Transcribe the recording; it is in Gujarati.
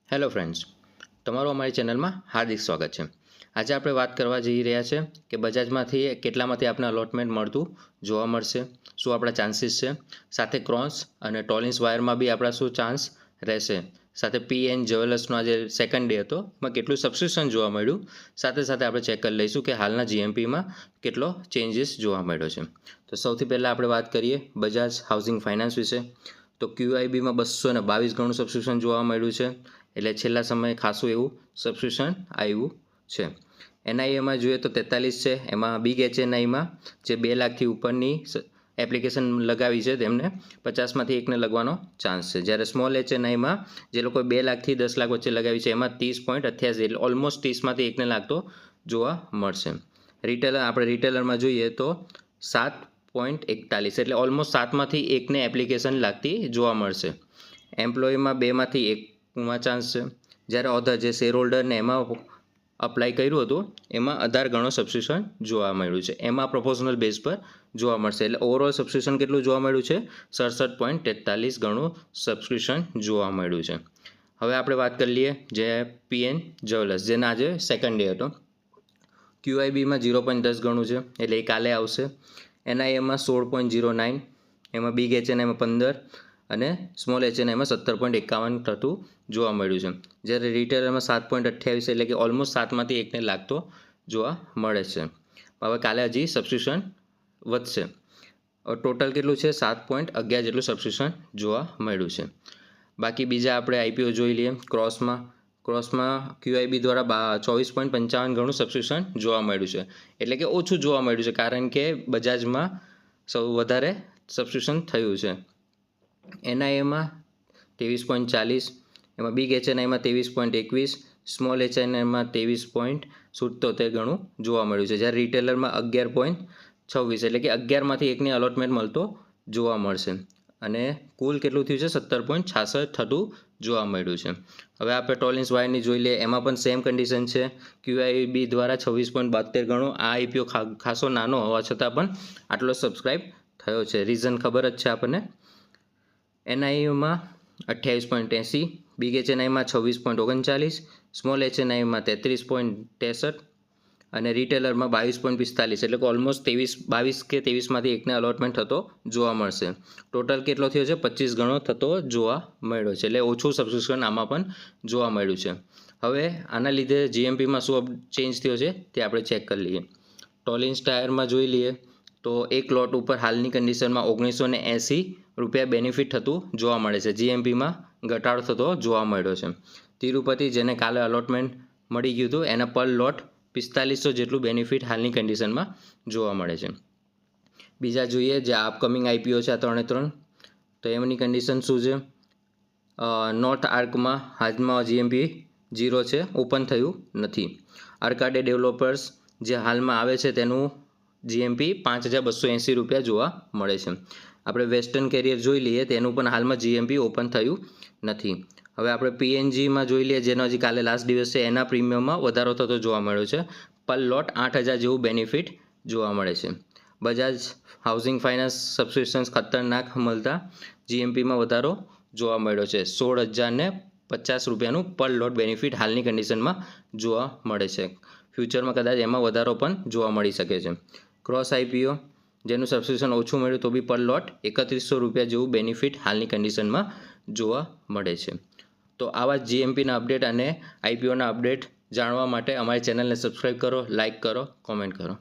હેલો ફ્રેન્ડ્સ, તમારું અમારી ચેનલમાં હાર્દિક સ્વાગત છે। આજે આપણે વાત કરવા જઈ રહ્યા છે કે બજાજમાંથી કેટલામાંથી આપણે અલોટમેન્ટ મળતું જોવા મળશે, શું આપણા ચાન્સીસ છે, સાથે ક્રોસ અને ટોલિન્સ વાયરમાં બી આપણા શું ચાન્સ રહેશે, સાથે પીએન જ્વેલર્સનો આજે સેકન્ડ ડે હતો એમાં કેટલું સબસ્ક્રિપ્શન જોવા મળ્યું, સાથે સાથે આપણે ચેક કરી લઈશું કે હાલના જીએમપીમાં કેટલો ચેન્જીસ જોવા મળ્યો છે। તો સૌથી પહેલાં આપણે વાત કરીએ બજાજ હાઉસિંગ ફાઇનાન્સ વિશે। તો ક્યુઆઈબીમાં 222 ગણું સબસ્ક્રિપ્શન જોવા મળ્યું છે, એટલે છેલ્લા સમયે ખાસું એવું સબસ્ક્રિપ્શન આવ્યું છે। એનઆઈએમાં જોઈએ તો 43 છે, એમાં બિગ એચએનઆઈમાં જે 2 લાખથી ઉપરની એપ્લિકેશન લગાવી છે તેમને 50માંથી એકને લગવાનો ચાન્સ છે, જ્યારે સ્મોલ એચએનઆઈમાં જે લોકો 2 લાખથી 10 લાખ વચ્ચે લગાવી છે એમાં 30.88 એટલે ઓલમોસ્ટ 30માંથી એકને લાગતો જોવા મળશે। આપણે રિટેલરમાં જોઈએ તો 7.41 એટલે ઓલમોસ્ટ 7માંથી એકને એપ્લિકેશન લાગતી જોવા મળશે। એમ્પ્લોયમાં 2માંથી એકમાં ચાન્સ છે, જ્યારે ઓધર જે શેર હોલ્ડરને એમાં અપ્લાય કર્યું હતું એમાં 18 ગણો સબસ્ક્રિપ્શન જોવા મળ્યું છે, એમાં પ્રોપોર્શનલ બેઝ પર જોવા મળશે, એટલે ઓવરઓલ સબસ્ક્રિપ્શન કેટલું જોવા મળ્યું છે 67.43 ગણું સબસ્ક્રિપ્શન જોવા મળ્યું છે। હવે આપણે વાત કરી લઈએ જે પીએન જ્વેલર્સ જેના આજે સેકન્ડ ડે હતો। ક્યુઆઈબીમાં 0.10 ગણું છે એટલે એ કાલે આવશે। એનઆઈએમાં 16.09, એમાં બિગ એચએનઆઈમાં 15 અને સ્મોલ એચએનઆઈમાં 17.51 થતું જોવા મળ્યું છે, જ્યારે રિટેલરમાં 7.28 એટલે કે ઓલમોસ્ટ 7માંથી એકને લાગતો જોવા મળે છે। હવે કાલે હજી સબસ્ક્રિપ્શન વધશે, ટોટલ કેટલું છે 7.11 જેટલું સબસ્ક્રિપ્શન જોવા મળ્યું છે। બાકી બીજા આપણે આઈપીઓ જોઈ લઈએ। ક્રોસમાં ક્યુઆઈબી દ્વારા 24.55 ગણું સબસ્ક્રિપ્શન જોવા મળ્યું છે, એટલે કે ઓછું જોવા મળ્યું છે કારણ કે બજાજમાં વધારે સબસ્ક્રિપ્શન થયું છે। એનઆઈએમાં 23.40, એમાં બિગ એચએનઆઈમાં 23.21, સ્મોલ એચએનઆઈમાં 23.77 ગણું જોવા મળ્યું છે, જ્યારે રિટેલરમાં 11.26 એટલે કે 11માંથી એકની અલોટમેન્ટ મળતો જોવા મળશે, અને કુલ કેટલું થયું છે 17.66 થતું જોવા મળ્યું છે। હવે આપણે ટોલિન્સ વાયરની જોઈ લઈએ, એમાં પણ સેમ કન્ડિશન છે। ક્યુઆઈબી દ્વારા 26.72 ગણું આ આઈપીઓ ખાસો નાનો હોવા છતાં પણ આટલો સબસ્ક્રાઇબ થયો છે, રીઝન ખબર જ છે આપણને। એનઆઈયુમાં 28.80, બિગ એચએનઆઈમાં 26.39, સ્મોલ એચએનઆઈમાં 33.63 અને રિટેલરમાં 22.45 એટલે કે ઓલમોસ્ટ 22 કે 23માંથી એકને અલોટમેન્ટ થતો જોવા મળશે। ટોટલ કેટલો થયો છે 25 ગણો થતો જોવા મળ્યો છે, એટલે ઓછું સબસ્ક્રિપ્શન આમાં પણ જોવા મળ્યું છે। હવે આના લીધે જીએમપીમાં શું ચેન્જ થયો છે તે આપણે ચેક કરી લઈએ। ટોલિન્સ ટાયરમાં જોઈ લઈએ તો એક લોટ ઉપર હાલની કન્ડિશનમાં 1980 રૂપિયા બેનિફિટ થતું જોવા મળે છે, જીએમપીમાં ઘટાડો થતો જોવા મળ્યો છે। તિરુપતિ જેને કાલે અલોટમેન્ટ મળી ગયું હતું એના પર લોટ 4500 જેટલું બેનિફિટ હાલની કન્ડિશનમાં જોવા મળે છે। બીજા જોઈએ જે અપકમિંગ આઈપીઓ છે આ 3 તો એમની કન્ડિશન શું છે। નોર્થ આર્કમાં હાલમાં જીએમપી 0 છે, ઓપન થયું નથી। આર્કાડે ડેવલપર્સ જે હાલમાં આવે છે તેનું જીએમપી 5280 રૂપિયા જોવા મળે છે। આપણે વેસ્ટર્ન કેરિયર જોઈ લઈએ તેનું પણ હાલમાં જીએમપી ઓપન થયું નથી। હવે આપણે પીએનજીમાં જોઈ લઈએ જેનો હજી કાલે લાસ્ટ દિવસ છે, એના પ્રીમિયમમાં વધારો થતો જોવા મળ્યો છે, પર લોટ 8000 જેવું બેનિફિટ જોવા મળે છે। બજાજ હાઉસિંગ ફાઇનાન્સ સબસ્ક્રિપ્શન્સ ખતરનાક મળતા જીએમપીમાં વધારો જોવા મળ્યો છે, 16050 રૂપિયાનું પર લોટ બેનિફિટ હાલની કન્ડિશનમાં જોવા મળે છે, ફ્યુચરમાં કદાચ એમાં વધારો પણ જોવા મળી શકે છે। ક્રોસ આઈપીઓ જેનું સબસ્ક્રિપ્શન ઓછું મળ્યું તો બી પર લોટ 3100 રૂપિયા જેવું બેનિફિટ હાલની કન્ડિશનમાં જોવા મળે છે। તો આવા જીએમપીના અપડેટ અને આઈપીઓના અપડેટ જાણવા માટે અમારી ચેનલને સબસ્ક્રાઈબ કરો, લાઇક કરો, કોમેન્ટ કરો।